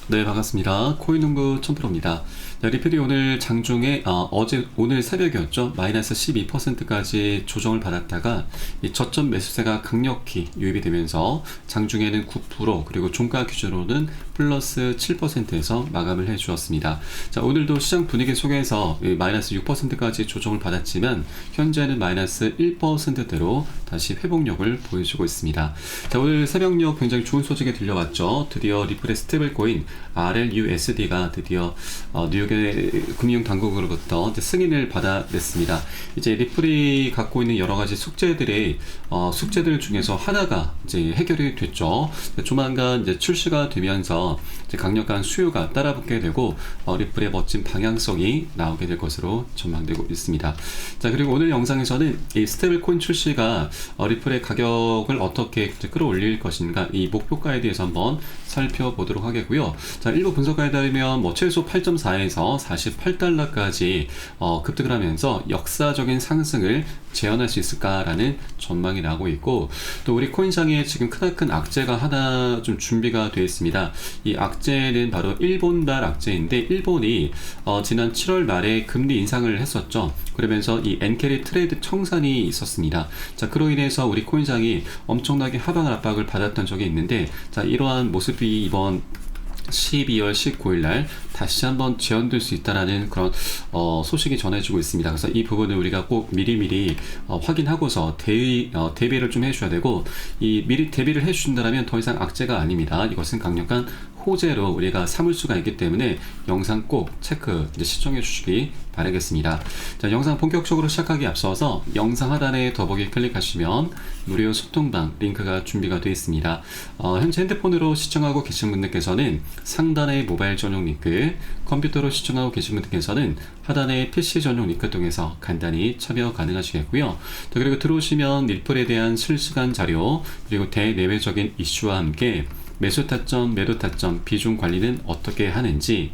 네, 반갑습니다. 코인농구 첨프로입니다. 자, 리플이 오늘 장중에 오늘 새벽이었죠. 마이너스 12%까지 조정을 받았다가 이 저점 매수세가 강력히 유입이 되면서 장중에는 9% 그리고 종가 기준으로는 플러스 7%에서 마감을 해주었습니다. 자, 오늘도 시장 분위기 속에서 마이너스 6%까지 조정을 받았지만 현재는 마이너스 1%대로 다시 회복력을 보여주고 있습니다. 자, 오늘 새벽녘 굉장히 좋은 소식이 들려왔죠. 드디어 리플의 스테이블 코인 RLUSD가 드디어 뉴욕의 금융당국으로부터 이제 승인을 받아냈습니다. 이제 리플이 갖고 있는 여러 가지 숙제들 중에서 하나가 이제 해결이 됐죠. 조만간 이제 출시가 되면서 이제 강력한 수요가 따라붙게 되고 리플의 멋진 방향성이 나오게 될 것으로 전망되고 있습니다. 자, 그리고 오늘 영상에서는 이 스테이블 코인 출시가 리플의 가격을 어떻게 끌어올릴 것인가, 이 목표가에 대해서 한번 살펴보도록 하겠고요. 자, 일부 분석가에 따르면 최소 8.4에서 48달러까지 급등을 하면서 역사적인 상승을 재현할 수 있을까라는 전망이 나오고 있고, 또 우리 코인상에 지금 크나큰 악재가 하나 좀 준비가 되어 있습니다. 이 악재는 바로 일본발 악재인데, 일본이 지난 7월 말에 금리 인상을 했었죠. 그러면서 이 엔캐리 트레이드 청산이 있었습니다. 자, 그로 인해서 우리 코인상이 엄청나게 하방 압박을 받았던 적이 있는데, 자, 이러한 모습이 이번 12월 19일 날 다시 한번 재현될 수 있다라는 그런 소식이 전해지고 있습니다. 그래서 이 부분을 우리가 꼭 미리미리 확인하고서 대비를 좀 해줘야 되고, 이 미리 대비를 해주신다면 더 이상 악재가 아닙니다. 이것은 강력한 호재로 우리가 삼을 수가 있기 때문에 영상 꼭 시청해 주시기 바라겠습니다. 자, 영상 본격적으로 시작하기 앞서서 영상 하단에 더보기 클릭하시면 무료 소통방 링크가 준비가 되어 있습니다. 현재 핸드폰으로 시청하고 계신 분들께서는 상단의 모바일 전용 링크, 컴퓨터로 시청하고 계신 분들께서는 하단의 PC 전용 링크 통해서 간단히 참여 가능하시겠고요. 그리고 들어오시면 리플에 대한 실시간 자료, 그리고 대내외적인 이슈와 함께 매수 타점, 매도 타점, 비중 관리는 어떻게 하는지,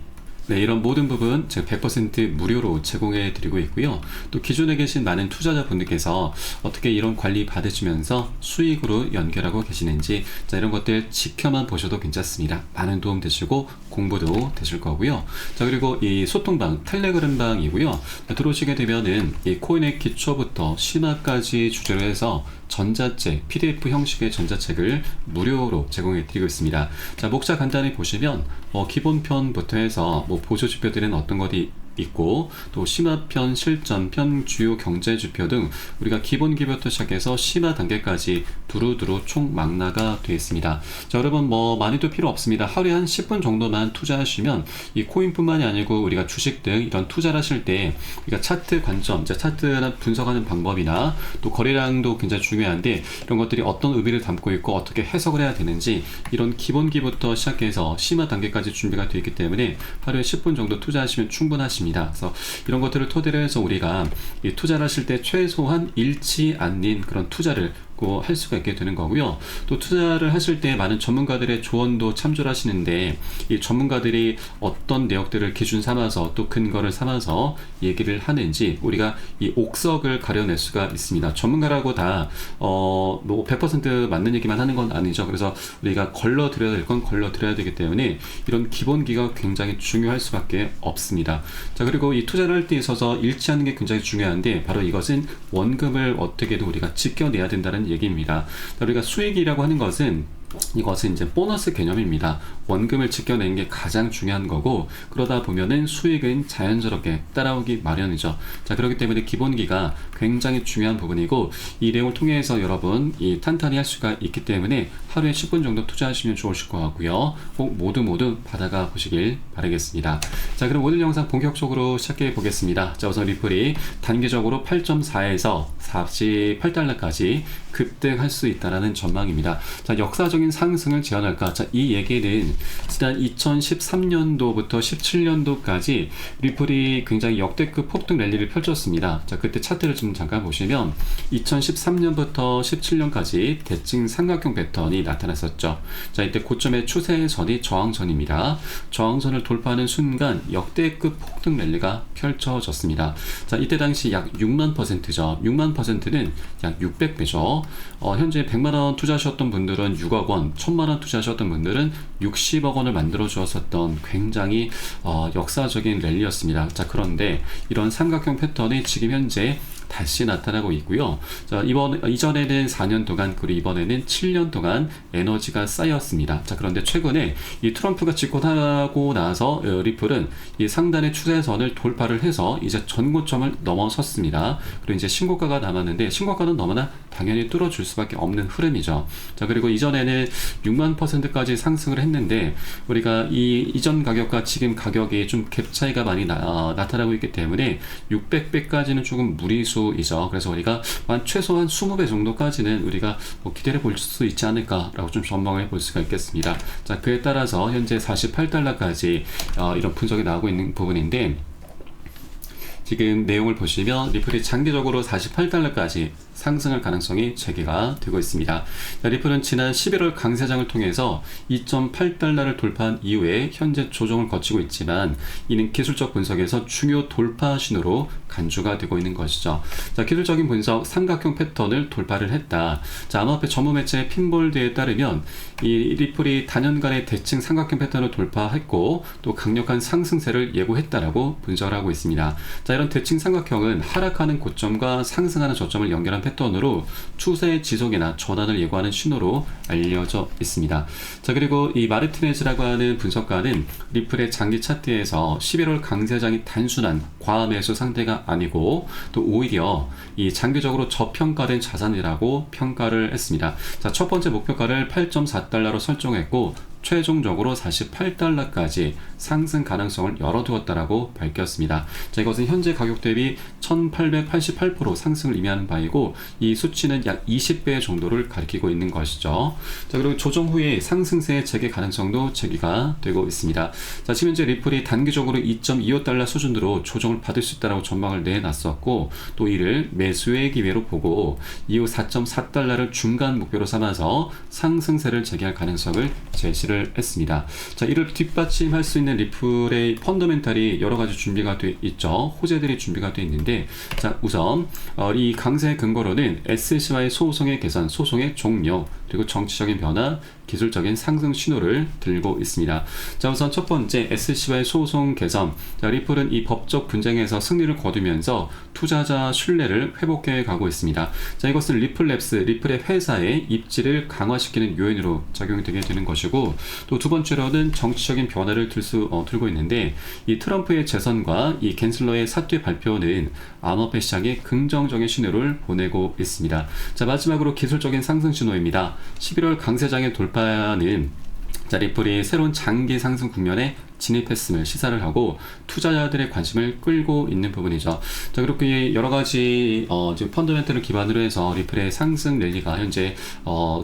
이런 모든 부분 제가 100% 무료로 제공해 드리고 있고요. 또 기존에 계신 많은 투자자분들께서 어떻게 이런 관리 받으시면서 수익으로 연결하고 계시는지, 자, 이런 것들 지켜만 보셔도 괜찮습니다. 많은 도움 되시고 공부도 되실 거고요. 자, 그리고 이 소통방 텔레그램 방이고요. 들어오시게 되면은 이 코인의 기초부터 심화까지 주제로 해서 전자책, PDF 형식의 전자책을 무료로 제공해 드리고 있습니다. 자, 목차 간단히 보시면 기본편부터 해서 보조 지표들은 어떤 것이 있고, 또 심화편, 실전편, 주요 경제지표 등 우리가 기본기부터 시작해서 심화 단계까지 두루두루 총 망라가 되어 있습니다. 자, 여러분 많이도 필요 없습니다. 하루에 한 10분 정도만 투자하시면 이 코인뿐만이 아니고 우리가 주식 등 이런 투자를 하실 때 우리가 차트 관점, 차트 분석하는 방법이나 또 거래량도 굉장히 중요한데, 이런 것들이 어떤 의미를 담고 있고 어떻게 해석을 해야 되는지, 이런 기본기부터 시작해서 심화 단계까지 준비가 되어 있기 때문에 하루에 10분 정도 투자하시면 충분하십니다. 그래서 이런 것들을 토대로 해서 우리가 이 투자를 하실 때 최소한 잃지 않는 그런 투자를 할 수가 있게 되는 거고요. 또 투자를 하실 때 많은 전문가들의 조언도 참조를 하시는데, 이 전문가들이 어떤 내역들을 기준 삼아서 또 근거를 삼아서 얘기를 하는지 우리가 이 옥석을 가려낼 수가 있습니다. 전문가라고 다 100% 맞는 얘기만 하는 건 아니죠. 그래서 우리가 걸러드려야 될 건 걸러드려야 되기 때문에 이런 기본기가 굉장히 중요할 수밖에 없습니다. 자, 그리고 이 투자를 할 때 있어서 잃지 않는 게 굉장히 중요한데, 바로 이것은 원금을 어떻게든 우리가 지켜내야 된다는 얘기입니다. 우리가 수익이라고 하는 것은 이것은 이제 보너스 개념입니다. 원금을 지켜내는 게 가장 중요한 거고, 그러다 보면은 수익은 자연스럽게 따라오기 마련이죠. 자, 그렇기 때문에 기본기가 굉장히 중요한 부분이고, 이 내용을 통해서 여러분 탄탄히 할 수가 있기 때문에 하루에 10분 정도 투자하시면 좋으실 것 같고요. 꼭 모두 받아가 보시길 바라겠습니다. 자, 그럼 오늘 영상 본격적으로 시작해 보겠습니다. 자, 우선 리플이 단기적으로 8.4에서 48달러까지 급등할 수 있다라는 전망입니다. 자, 역사적인 상승을 재현할까? 자, 이 얘기는 지난 2013년도부터 17년도까지 리플이 굉장히 역대급 폭등 랠리를 펼쳤습니다. 자, 그때 차트를 좀 잠깐 보시면 2013년부터 17년까지 대칭 삼각형 패턴이 나타났었죠. 자, 이때 고점의 추세선이 저항선입니다. 저항선을 돌파하는 순간 역대급 폭등 랠리가 펼쳐졌습니다. 자, 이때 당시 약 6만%죠. 6만%는 약 600배죠. 현재 100만원 투자하셨던 분들은 6억 원, 1000만원 투자하셨던 분들은 60억 원을 패턴을 만들어 주었었던 굉장히 역사적인 랠리였습니다. 자, 그런데 이런 삼각형 패턴이 지금 현재 다시 나타나고 있고요. 자, 이전에는 4년 동안, 그리고 이번에는 7년 동안 에너지가 쌓였습니다. 자, 그런데 최근에 이 트럼프가 집권하고 나서 리플은 이 상단의 추세선을 돌파를 해서 이제 전고점을 넘어섰습니다. 그리고 이제 신고가가 남았는데, 신고가는 너무나 당연히 뚫어줄 수밖에 없는 흐름이죠. 자, 그리고 이전에는 6만%까지 상승을 했는데, 우리가 이 이전 가격과 지금 가격이 좀 갭 차이가 많이 나타나고 있기 때문에 600배까지는 조금 무리수이죠. 그래서 우리가 최소한 20배 정도까지는 우리가 기대를 볼 수 있지 않을까라고 좀 전망을 해볼 수가 있겠습니다. 자, 그에 따라서 현재 48달러까지 이런 분석이 나오고 있는 부분인데, 지금 내용을 보시면 리플이 장기적으로 48달러까지 상승할 가능성이 제기가 되고 있습니다. 리플은 지난 11월 강세장을 통해서 2.8달러를 돌파한 이후에 현재 조정을 거치고 있지만, 이는 기술적 분석에서 중요 돌파 신호로 간주가 되고 있는 것이죠. 자, 기술적인 분석, 삼각형 패턴을 돌파를 했다. 자, 암호화폐 전문 매체 핀볼드에 따르면 이 리플이 단연간의 대칭 삼각형 패턴을 돌파했고 또 강력한 상승세를 예고했다라고 분석을 하고 있습니다. 자, 이런 대칭 삼각형은 하락하는 고점과 상승하는 저점을 연결한 패턴으로 추세의 지속이나 전환을 예고하는 신호로 알려져 있습니다. 자, 그리고 이 마르티네즈라고 하는 분석가는 리플의 장기 차트에서 11월 강세장이 단순한 과매수 상태가 아니고 또 오히려 이 장기적으로 저평가된 자산이라고 평가를 했습니다. 자, 첫 번째 목표가를 8.4달러로 설정했고 최종적으로 48달러까지 상승 가능성을 열어두었다라고 밝혔습니다. 자, 이것은 현재 가격 대비 1888% 상승을 의미하는 바이고, 이 수치는 약 20배 정도를 가리키고 있는 것이죠. 자, 그리고 조정 후에 상승세의 재개 가능성도 제기가 되고 있습니다. 자, 지금 현재 리플이 단기적으로 2.25달러 수준으로 조정을 받을 수 있다라고 전망을 내놨었고, 또 이를 매수의 기회로 보고 이후 4.4달러를 중간 목표로 삼아서 상승세를 재개할 가능성을 제시를 했습니다. 자, 이를 뒷받침할 수 있는 리플의 펀더멘탈이 여러 가지 준비가 돼 있죠. 호재들이 준비가 돼 있는데, 자, 우선 이 강세 근거로는 SC와의 소송의 개선, 소송의 종료, 그리고 정치적인 변화, 기술적인 상승 신호를 들고 있습니다. 자, 우선 첫 번째 SC와의 소송 개선. 자, 리플은 이 법적 분쟁에서 승리를 거두면서 투자자 신뢰를 회복해 가고 있습니다. 자, 이것은 리플랩스, 리플의 회사의 입지를 강화시키는 요인으로 작용이 되게 되는 것이고, 또 두 번째로는 정치적인 변화를 들고 있는데, 이 트럼프의 재선과 이 갠슬러의 사퇴 발표는 암호화폐 시장에 긍정적인 신호를 보내고 있습니다. 자, 마지막으로 기술적인 상승 신호입니다. 11월 강세장의 돌파는 리플이 새로운 장기 상승 국면에 진입했음을 시사를 하고 투자자들의 관심을 끌고 있는 부분이죠. 자, 그렇게 여러 가지 지금 펀더멘털을 기반으로 해서 리플의 상승 랠리가 현재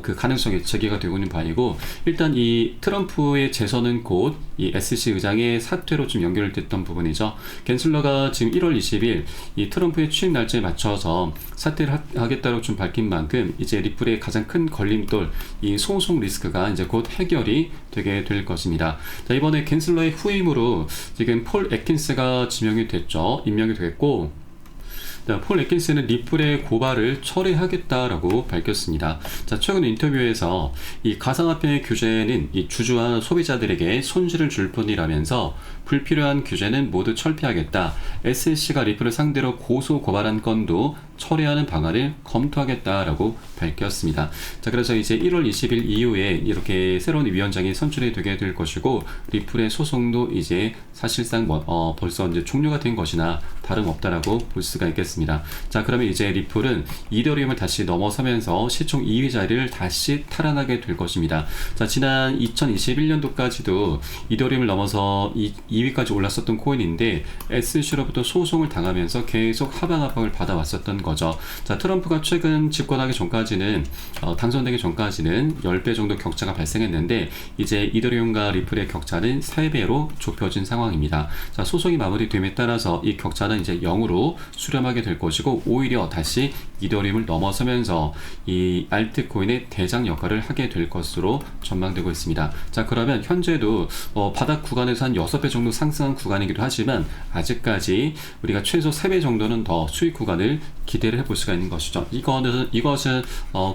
그 가능성이 제기가 되고 있는 바이고, 일단 이 트럼프의 재선은 곧 이 SC 의장의 사퇴로 좀 연결됐던 부분이죠. 갠슬러가 지금 1월 20일 이 트럼프의 취임 날짜에 맞춰서 사퇴를 하겠다고 좀 밝힌 만큼 이제 리플의 가장 큰 걸림돌, 이 소송 리스크가 이제 곧 해결이 되게 될 것입니다. 자, 이번에 갠슬러의 후임으로 지금 폴 애킨스가 임명이 됐고, 폴 애킨스는 리플의 고발을 철회하겠다라고 밝혔습니다. 자, 최근 인터뷰에서 이 가상화폐 규제는 이 주주와 소비자들에게 손실을 줄 뿐이라면서 불필요한 규제는 모두 철폐하겠다. SEC가 리플을 상대로 고소 고발한 건도 철회하는 방안을 검토하겠다라고 밝혔습니다. 자, 그래서 이제 1월 20일 이후에 이렇게 새로운 위원장이 선출이 되게 될 것이고, 리플의 소송도 이제 사실상 벌써 이제 종료가 된 것이나 다름없다라고 볼 수가 있겠습니다. 자, 그러면 이제 리플은 이더리움을 다시 넘어서면서 시총 2위 자리를 다시 탈환하게 될 것입니다. 자, 지난 2021년도까지도 이더리움을 넘어서 2위까지 올랐었던 코인인데 SEC로부터 소송을 당하면서 계속 하방 압박을 받아왔었던 거죠. 자, 트럼프가 최근 집권하기 전까지는 당선되기 전까지는 10배 정도 격차가 발생했는데, 이제 이더리움과 리플의 격차는 3배로 좁혀진 상황입니다. 자, 소송이 마무리됨에 따라서 이 격차는 이제 0으로 수렴하게 될 것이고, 오히려 다시 이더리움을 넘어서면서 이 알트코인의 대장 역할을 하게 될 것으로 전망되고 있습니다. 자, 그러면 현재도 바닥 구간에서 한 6배 정도 상승한 구간이기도 하지만 아직까지 우리가 최소 3배 정도는 더 수익 구간을 기대를 해볼 수가 있는 것이죠. 이것은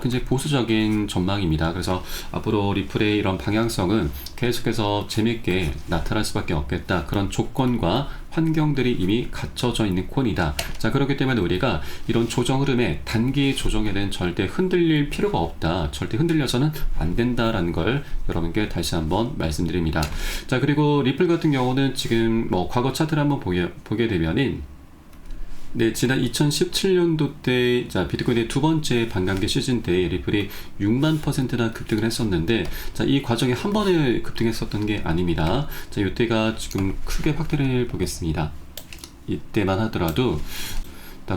굉장히 보수적인 전망입니다. 그래서 앞으로 리플의 이런 방향성은 계속해서 재밌게 나타날 수밖에 없겠다. 그런 조건과 환경들이 이미 갖춰져 있는 코인이다. 자, 그렇기 때문에 우리가 이런 조정 흐름에 단기 조정에는 절대 흔들릴 필요가 없다. 절대 흔들려서는 안 된다라는 걸 여러분께 다시 한번 말씀드립니다. 자, 그리고 리플 같은 경우는 지금 과거 차트를 한번 보게 되면은, 네, 지난 2017년도 때, 자, 비트코인의 두 번째 반감기 시즌 때 리플이 6만 %나 급등을 했었는데, 자, 이 과정에 한 번에 급등했었던 게 아닙니다. 자, 이때가 지금 크게 확대를 보겠습니다. 이때만 하더라도,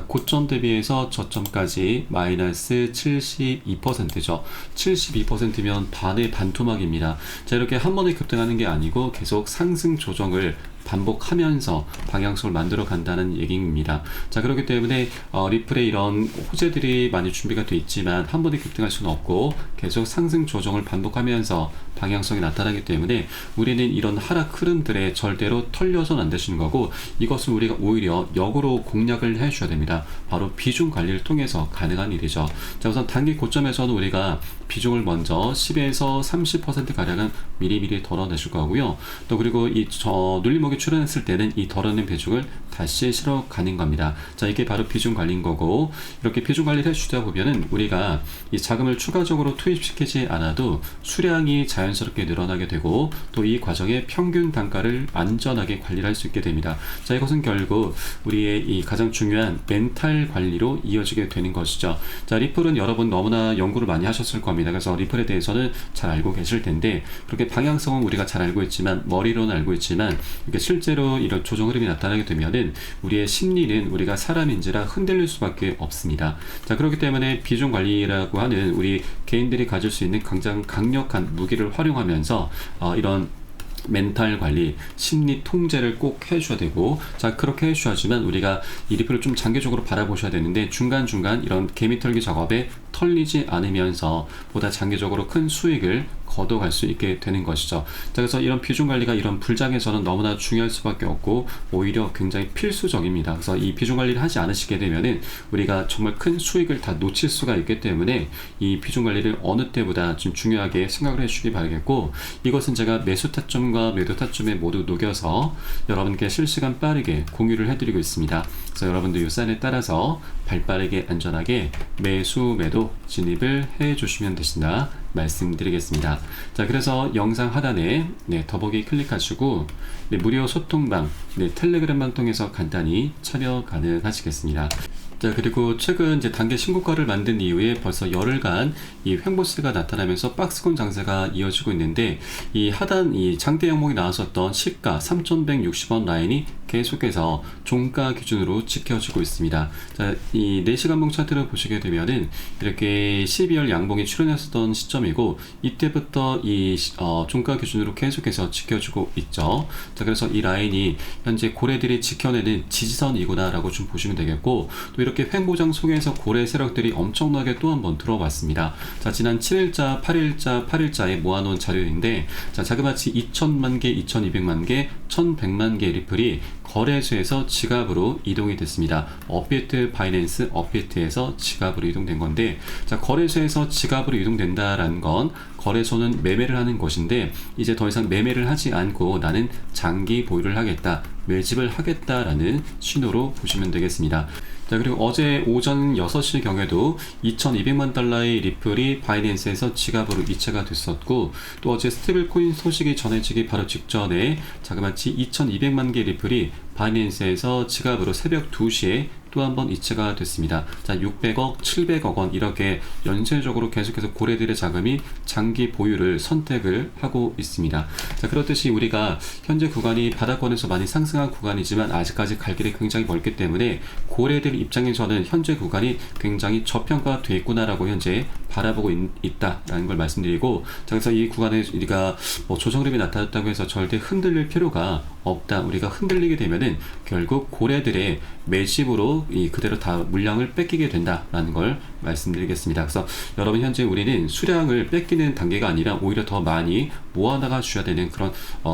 고점 대비해서 저점까지 마이너스 72%죠. 72%면 반의 반토막입니다. 자, 이렇게 한 번에 급등하는 게 아니고 계속 상승 조정을 반복하면서 방향성을 만들어 간다는 얘기입니다. 자, 그렇기 때문에 리플의 이런 호재들이 많이 준비가 돼 있지만 한 번에 급등할 수는 없고 계속 상승 조정을 반복하면서 방향성이 나타나기 때문에 우리는 이런 하락 흐름들에 절대로 털려서는 안 되시는 거고, 이것을 우리가 오히려 역으로 공략을 해 주셔야 됩니다. 바로 비중 관리를 통해서 가능한 일이죠. 자, 우선 단기 고점에서는 우리가 비중을 먼저 10에서 30% 가량은 미리미리 덜어내실 거고요. 또 그리고 이 눌림목이 출현했을 때는 이 덜어낸 비중을 다시 실어 가는 겁니다. 자, 이게 바로 비중 관리인 거고, 이렇게 비중 관리를 해주다 보면은 우리가 이 자금을 추가적으로 투입시키지 않아도 수량이 자연스럽게 늘어나게 되고, 또 이 과정에 평균 단가를 안전하게 관리를 할 수 있게 됩니다. 자, 이것은 결국 우리의 이 가장 중요한 멘탈 관리로 이어지게 되는 것이죠. 자, 리플은 여러분 너무나 연구를 많이 하셨을 겁니다. 그래서 리플에 대해서는 잘 알고 계실 텐데, 그렇게 방향성은 우리가 잘 알고 있지만, 머리로는 알고 있지만, 이게 실제로 이런 조정 흐름이 나타나게 되면은 우리의 심리는 우리가 사람인지라 흔들릴 수밖에 없습니다. 자, 그렇기 때문에 비중 관리라고 하는 우리 개인들이 가질 수 있는 가장 강력한 무기를 활용하면서 이런 멘탈 관리, 심리 통제를 꼭 해주셔야 되고, 자, 그렇게 해주셔야지만 우리가 이 리플을 좀 장기적으로 바라보셔야 되는데, 중간중간 이런 개미털기 작업에 털리지 않으면서 보다 장기적으로 큰 수익을 걷어갈 수 있게 되는 것이죠. 자, 그래서 이런 비중 관리가 이런 불장에서는 너무나 중요할 수밖에 없고, 오히려 굉장히 필수적입니다. 그래서 이 비중 관리를 하지 않으시게 되면은 우리가 정말 큰 수익을 다 놓칠 수가 있기 때문에 이 비중 관리를 어느 때보다 좀 중요하게 생각을 해주시기 바라겠고, 이것은 제가 매수 타점과 매도 타점에 모두 녹여서 여러분께 실시간 빠르게 공유를 해드리고 있습니다. 그래서 여러분들 이 사인에 따라서 발빠르게 안전하게 매수 매도 진입을 해주시면 되신다 말씀드리겠습니다. 자, 그래서 영상 하단에 더보기 클릭하시고 무료 소통방 텔레그램방 통해서 간단히 참여 가능하시겠습니다. 자, 그리고 최근 이제 단계 신고가를 만든 이후에 벌써 열흘간 이 횡보세가 나타나면서 박스권 장세가 이어지고 있는데, 이 하단 이 장대 항목이 나왔었던 시가 3,160원 라인이 계속해서 종가 기준으로 지켜지고 있습니다. 자, 이 4시간봉 차트를 보시게 되면은 이렇게 12월 양봉이 출현했었던 시점이고, 이때부터 이 종가 기준으로 계속해서 지켜주고 있죠. 자, 그래서 이 라인이 현재 고래들이 지켜내는 지지선이구나 라고 좀 보시면 되겠고, 또 이렇게 횡보장 속에서 고래 세력들이 엄청나게 또 한 번 들어왔습니다. 자, 지난 7일자, 8일자, 8일자에 모아놓은 자료인데, 자, 자그마치 2,000만 개, 2,200만 개, 1,100만 개 리플이 거래소에서 지갑으로 이동이 됐습니다. 업비트, 바이낸스, 업비트에서 지갑으로 이동된 건데, 자, 거래소에서 지갑으로 이동된다라는 건 거래소는 매매를 하는 곳인데, 이제 더 이상 매매를 하지 않고 나는 장기 보유를 하겠다, 매집을 하겠다라는 신호로 보시면 되겠습니다. 자, 그리고 어제 오전 6시 경에도 2,200만 달러의 리플이 바이낸스에서 지갑으로 이체가 됐었고, 또 어제 스테이블 코인 소식이 전해지기 바로 직전에 자그마치 2,200만 개 리플이 바이낸스에서 지갑으로 새벽 2시에 또 한 번 이체가 됐습니다. 자, 600억, 700억 원 이렇게 연쇄적으로 계속해서 고래들의 자금이 장기 보유를 선택을 하고 있습니다. 자, 그렇듯이 우리가 현재 구간이 바닥권에서 많이 상승한 구간이지만 아직까지 갈 길이 굉장히 멀기 때문에 고래들 입장에서는 현재 구간이 굉장히 저평가되어 있구나라고 현재 바라보고 있다라는 걸 말씀드리고, 자, 그래서 이 구간에 우리가 조정 흐름이 나타났다고 해서 절대 흔들릴 필요가 없다, 우리가 흔들리게 되면은 결국 고래들의 매집으로 그대로 다 물량을 뺏기게 된다라는 걸 말씀드리겠습니다. 그래서 여러분, 현재 우리는 수량을 뺏기는 단계가 아니라 오히려 더 많이 모아나가 주셔야 되는 그런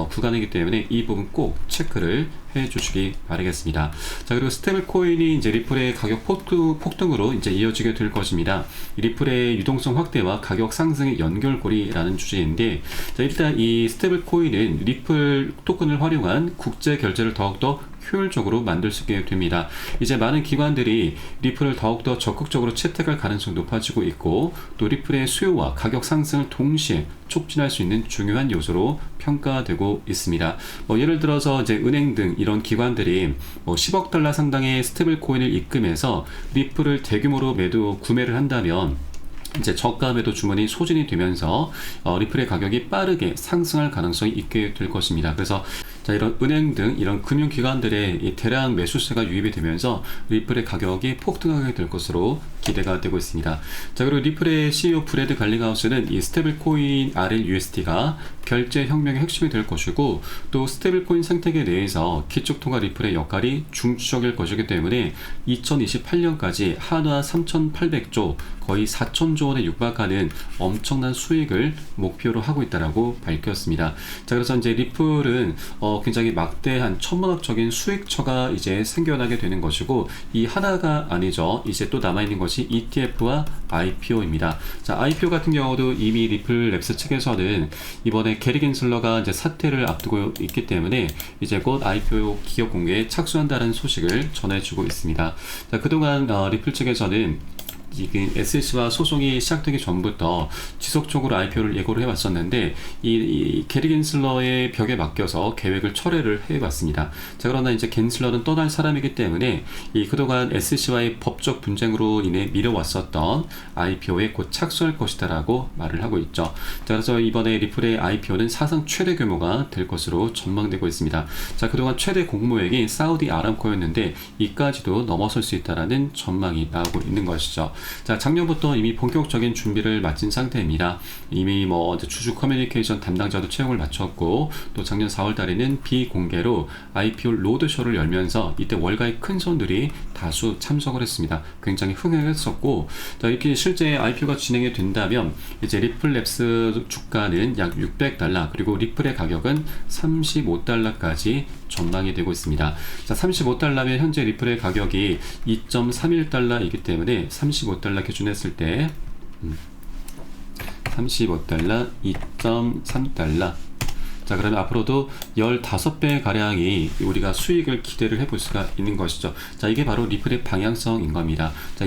구간이기 때문에 이 부분 꼭 체크를 해 주시기 바라겠습니다. 자, 그리고 스테이블 코인이 이제 리플의 가격 폭등으로 이제 이어지게 될 것입니다. 리플의 유동성 확대와 가격 상승의 연결고리라는 주제인데, 자, 일단 이 스테이블 코인은 리플 토큰을 활용한 국제 결제를 더욱더 효율적으로 만들 수 있게 됩니다. 이제 많은 기관들이 리플을 더욱더 적극적으로 채택할 가능성이 높아지고 있고, 또 리플의 수요와 가격 상승을 동시에 촉진할 수 있는 중요한 요소로 평가되고 있습니다. 예를 들어서 이제 은행 등 이런 기관들이 10억 달러 상당의 스테이블 코인을 입금해서 리플을 대규모로 구매를 한다면 이제 저가 매도 주문이 소진이 되면서 리플의 가격이 빠르게 상승할 가능성이 있게 될 것입니다. 그래서 자, 이런 은행 등 이런 금융기관들의 이 대량 매수세가 유입이 되면서 리플의 가격이 폭등하게 될 것으로 기대가 되고 있습니다. 자, 그리고 리플의 CEO 브래드 갈링하우스는 이 스테이블 코인 RLUSD가 결제 혁명의 핵심이 될 것이고, 또 스테이블 코인 생태계 내에서 기축통화 리플의 역할이 중추적일 것이기 때문에 2028년까지 한화 3,800조, 거의 4,000조 원에 육박하는 엄청난 수익을 목표로 하고 있다라고 밝혔습니다. 자, 그래서 이제 리플은 굉장히 막대한 천문학적인 수익처가 이제 생겨나게 되는 것이고, 이 하나가 아니죠. 이제 또 남아있는 것이 ETF와 IPO입니다. 자, IPO 같은 경우도 이미 리플랩스 측에서는 이번에 게리 겐슬러가 이제 사퇴를 앞두고 있기 때문에 이제 곧 IPO 기업 공개에 착수한다는 소식을 전해주고 있습니다. 자, 그동안 리플 측에서는 SEC와 소송이 시작되기 전부터 지속적으로 IPO를 예고를 해왔었는데, 이 게리 겐슬러의 벽에 맡겨서 계획을 철회를 해왔습니다. 자, 그러나 이제 겐슬러는 떠날 사람이기 때문에 그동안 SEC와의 법적 분쟁으로 인해 미뤄왔었던 IPO에 곧 착수할 것이다라고 말을 하고 있죠. 자, 그래서 이번에 리플의 IPO는 사상 최대 규모가 될 것으로 전망되고 있습니다. 자, 그동안 최대 공모액이 사우디 아람코였는데 이까지도 넘어설 수 있다라는 전망이 나오고 있는 것이죠. 자, 작년부터 이미 본격적인 준비를 마친 상태입니다. 이미 주주 커뮤니케이션 담당자도 채용을 마쳤고, 또 작년 4월 달에는 비공개로 IPO 로드쇼를 열면서 이때 월가의 큰 손들이 다수 참석을 했습니다. 굉장히 흥행했었고, 자, 이렇게 실제 IPO가 진행이 된다면 이제 리플랩스 주가는 약 600달러, 그리고 리플의 가격은 35달러까지 전망이 되고 있습니다. 자, 35달러면 현재 리플의 가격이 2.31달러이기 때문에 35달러 기준했을 때 35달러, 2.3달러. 자, 그러면 앞으로도 15배 가량이 우리가 수익을 기대를 해볼 수가 있는 것이죠. 자, 이게 바로 리플의 방향성인 겁니다. 자,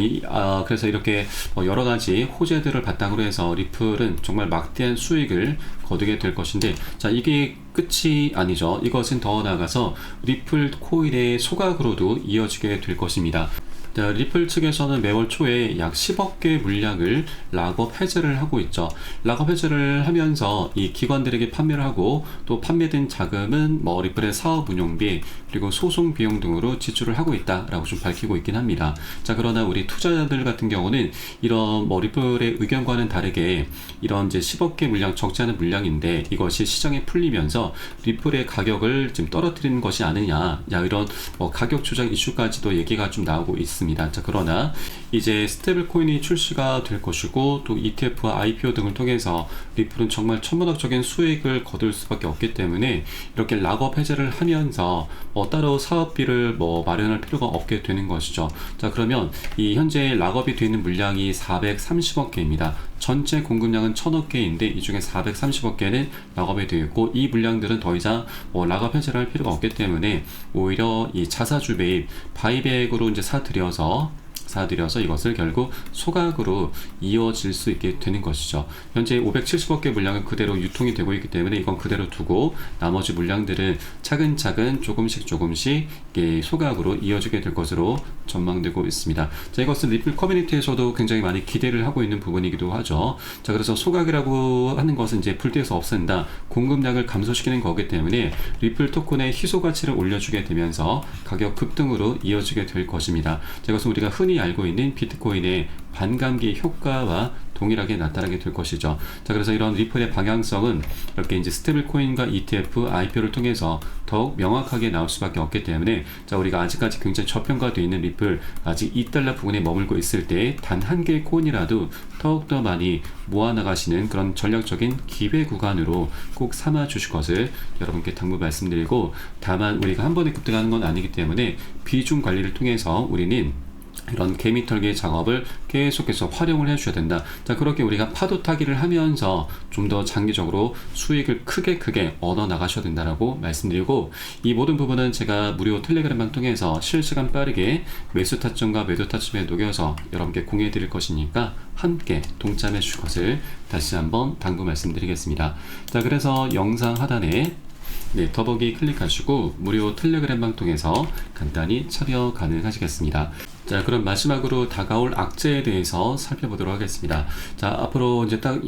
그래서 이렇게 여러 가지 호재들을 바탕으로 해서 리플은 정말 막대한 수익을 거두게 될 것인데, 자, 이게 끝이 아니죠. 이것은 더 나아가서 리플 코인의 소각으로도 이어지게 될 것입니다. 자, 리플 측에서는 매월 초에 약 10억 개 물량을 락업 해제를 하고 있죠. 락업 해제를 하면서 이 기관들에게 판매를 하고, 또 판매된 자금은 리플의 사업 운용비 그리고 소송 비용 등으로 지출을 하고 있다라고 좀 밝히고 있긴 합니다. 자, 그러나 우리 투자자들 같은 경우는 이런 리플의 의견과는 다르게 이런 이제 10억 개 물량, 적지 않은 물량인데 이것이 시장에 풀리면서 리플의 가격을 지금 떨어뜨리는 것이 아니냐, 이런 가격 조작 이슈까지도 얘기가 좀 나오고 있습니다. 자, 그러나 이제 스테이블 코인이 출시가 될 것이고, 또 ETF와 IPO 등을 통해서 리플은 정말 천문학적인 수익을 거둘 수밖에 없기 때문에 이렇게 락업 해제를 하면서 따로 사업비를 마련할 필요가 없게 되는 것이죠. 자, 그러면 이 현재 락업이 되어 있는 물량이 430억 개입니다. 전체 공급량은 1000억 개인데 이 중에 430억 개는 락업이 되어 있고, 이 물량들은 더 이상 락업 해제를 할 필요가 없기 때문에 오히려 이 자사주 매입, 바이백으로 이제 사들여서 이것을 결국 소각으로 이어질 수 있게 되는 것이죠. 현재 570억 개 물량은 그대로 유통이 되고 있기 때문에 이건 그대로 두고 나머지 물량들은 차근차근 조금씩 소각으로 이어지게 될 것으로 전망되고 있습니다. 자, 이것은 리플 커뮤니티에서도 굉장히 많이 기대를 하고 있는 부분이기도 하죠. 자, 그래서 소각이라고 하는 것은 이제 불때에서 없앤다, 공급량을 감소시키는 거기 때문에 리플 토큰의 희소 가치를 올려주게 되면서 가격 급등으로 이어지게 될 것입니다. 자, 이것은 우리가 흔히 흔히 알고 있는 비트코인의 반감기 효과와 동일하게 나타나게 될 것이죠. 자, 그래서 이런 리플의 방향성은 이렇게 이제 스테이블 코인과 ETF, IPO를 통해서 더욱 명확하게 나올 수밖에 없기 때문에, 자, 우리가 아직까지 굉장히 저평가되어 있는 리플, 아직 2달러 부근에 머물고 있을 때 단 한 개의 코인이라도 더욱더 많이 모아나가시는 그런 전략적인 기회 구간으로 꼭 삼아 주실 것을 여러분께 당부 말씀드리고, 다만 우리가 한 번에 급등하는 건 아니기 때문에 비중 관리를 통해서 우리는 이런 개미 털기 작업을 계속해서 활용을 해주셔야 된다. 자, 그렇게 우리가 파도 타기를 하면서 좀 더 장기적으로 수익을 크게 얻어 나가셔야 된다라고 말씀드리고, 이 모든 부분은 제가 무료 텔레그램방 통해서 실시간 빠르게 매수 타점과 매도 타점에 녹여서 여러분께 공유해 드릴 것이니까 함께 동참해 주실 것을 다시 한번 당부 말씀드리겠습니다. 자, 그래서 영상 하단에 더보기 클릭하시고 무료 텔레그램방 통해서 간단히 참여 가능하시겠습니다. 자, 그럼 마지막으로 다가올 악재에 대해서 살펴보도록 하겠습니다. 자, 앞으로 이제 딱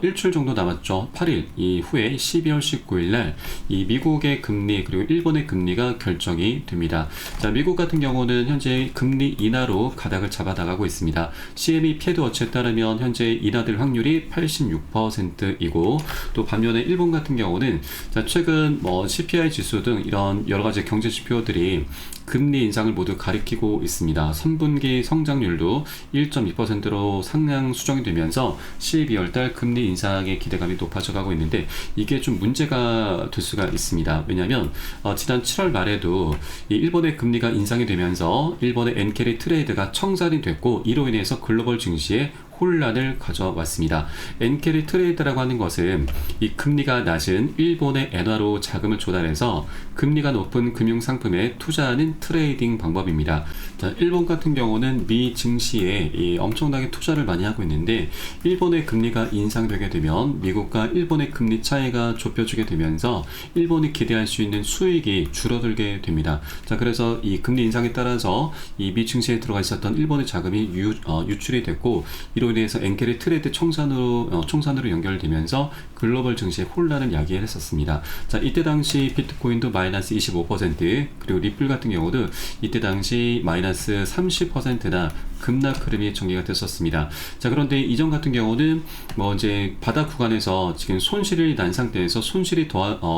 일주일 정도 남았죠. 8일 이후에 12월 19일 날 이 미국의 금리 그리고 일본의 금리가 결정이 됩니다. 자, 미국 같은 경우는 현재 금리 인하로 가닥을 잡아 나가고 있습니다. CME 패드 워치에 따르면 현재 인하될 확률이 86%이고, 또 반면에 일본 같은 경우는 자, 최근 CPI 지수 등 이런 여러 가지 경제 지표들이 금리 인상을 모두 가리키고 있습니다. 3분기 성장률도 1.2%로 상향 수정이 되면서 12월달 금리 인상의 기대감이 높아져 가고 있는데, 이게 좀 문제가 될 수가 있습니다. 왜냐하면 지난 7월 말에도 이 일본의 금리가 인상이 되면서 일본의 엔캐리 트레이드가 청산이 됐고, 이로 인해서 글로벌 증시에 혼란을 가져왔습니다. 엔캐리 트레이드라고 하는 것은 이 금리가 낮은 일본의 엔화로 자금을 조달해서 금리가 높은 금융상품에 투자하는 트레이딩 방법입니다. 자, 일본 같은 경우는 미 증시에 엄청나게 투자를 많이 하고 있는데, 일본의 금리가 인상되게 되면 미국과 일본의 금리 차이가 좁혀지게 되면서 일본이 기대할 수 있는 수익이 줄어들게 됩니다. 자, 그래서 이 금리 인상에 따라서 이 미 증시에 들어가 있었던 일본의 자금이 유출이 됐고, 이로 인해서 엔캐리 트레이드 청산으로 연결되면서 글로벌 증시에 혼란을 야기를 했었습니다. 자, 이때 당시 비트코인도 마이너스 25%, 그리고 리플 같은 경우도 이때 당시 마이너스 30%나 급락 흐름이 전개가 됐었습니다. 자, 그런데 이전 같은 경우는 이제 바닥 구간에서 지금 손실이 난 상태에서 손실이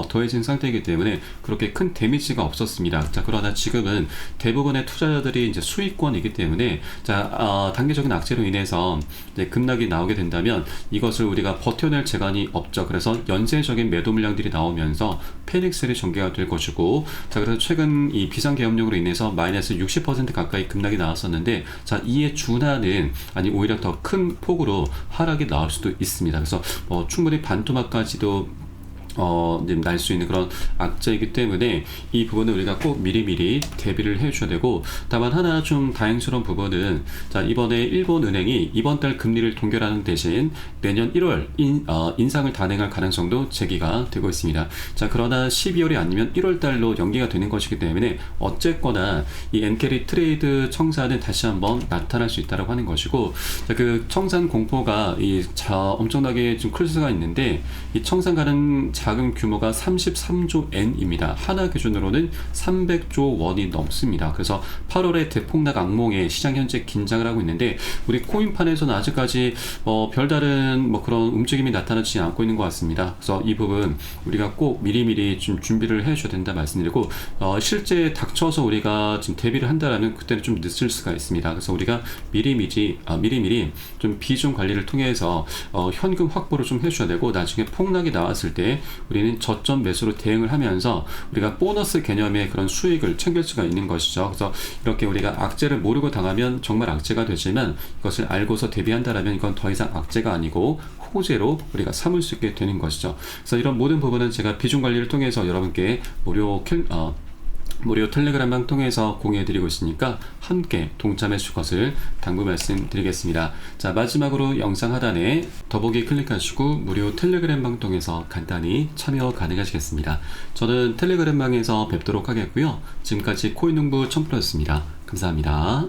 더해진 상태이기 때문에 그렇게 큰 데미지가 없었습니다. 자, 그러나 지금은 대부분의 투자자들이 이제 수익권이기 때문에, 자, 단계적인 악재로 인해서 이제 급락이 나오게 된다면 이것을 우리가 버텨낼 재간이 없죠. 그래서 연쇄적인 매도 물량들이 나오면서 패닉셀이 전개가 될 것이고, 자, 그래서 최근 이 비상계엄령으로 인해서 마이너스 60% 가까이 급락이 나왔었는데, 자, 이에 준하는, 아니 오히려 더 큰 폭으로 하락이 나올 수도 있습니다. 그래서 충분히 반토막까지도 날 수 있는 그런 악재이기 때문에 이 부분은 우리가 꼭 미리미리 대비를 해 줘야 되고, 다만 하나 좀 다행스러운 부분은, 자, 이번에 일본은행이 이번 달 금리를 동결하는 대신 내년 1월 인상을 단행할 가능성도 제기가 되고 있습니다. 자, 그러나 12월이 아니면 1월 달로 연기가 되는 것이기 때문에 어쨌거나 이 엔캐리 트레이드 청산은 다시 한번 나타날 수 있다고 하는 것이고, 자, 그 청산 공포가 엄청나게 좀 클 수가 있는데, 이 청산 가는 자금 규모가 33조 엔입니다. 하나 기준으로는 300조 원이 넘습니다. 그래서 8월에 대폭락 악몽에 시장 현재 긴장을 하고 있는데, 우리 코인판에서는 아직까지 별다른 그런 움직임이 나타나지 않고 있는 것 같습니다. 그래서 이 부분 우리가 꼭 미리미리 좀 준비를 해줘야 된다 말씀드리고, 실제 닥쳐서 우리가 지금 대비를 한다라면 그때는 좀 늦을 수가 있습니다. 그래서 우리가 미리미리 좀 비중 관리를 통해서 현금 확보를 좀 해줘야 되고, 나중에 폭락이 나왔을 때 우리는 저점 매수로 대응을 하면서 우리가 보너스 개념의 그런 수익을 챙길 수가 있는 것이죠. 그래서 이렇게 우리가 악재를 모르고 당하면 정말 악재가 되지만, 이것을 알고서 대비한다라면 이건 더 이상 악재가 아니고 호재로 우리가 삼을 수 있게 되는 것이죠. 그래서 이런 모든 부분은 제가 비중 관리를 통해서 여러분께 무료 텔레그램방 통해서 공유해드리고 있으니까 함께 동참해 주실 것을 당부 말씀드리겠습니다. 자, 마지막으로 영상 하단에 더보기 클릭하시고 무료 텔레그램방 통해서 간단히 참여 가능하시겠습니다. 저는 텔레그램방에서 뵙도록 하겠고요. 지금까지 코인농부 첨프로였습니다. 감사합니다.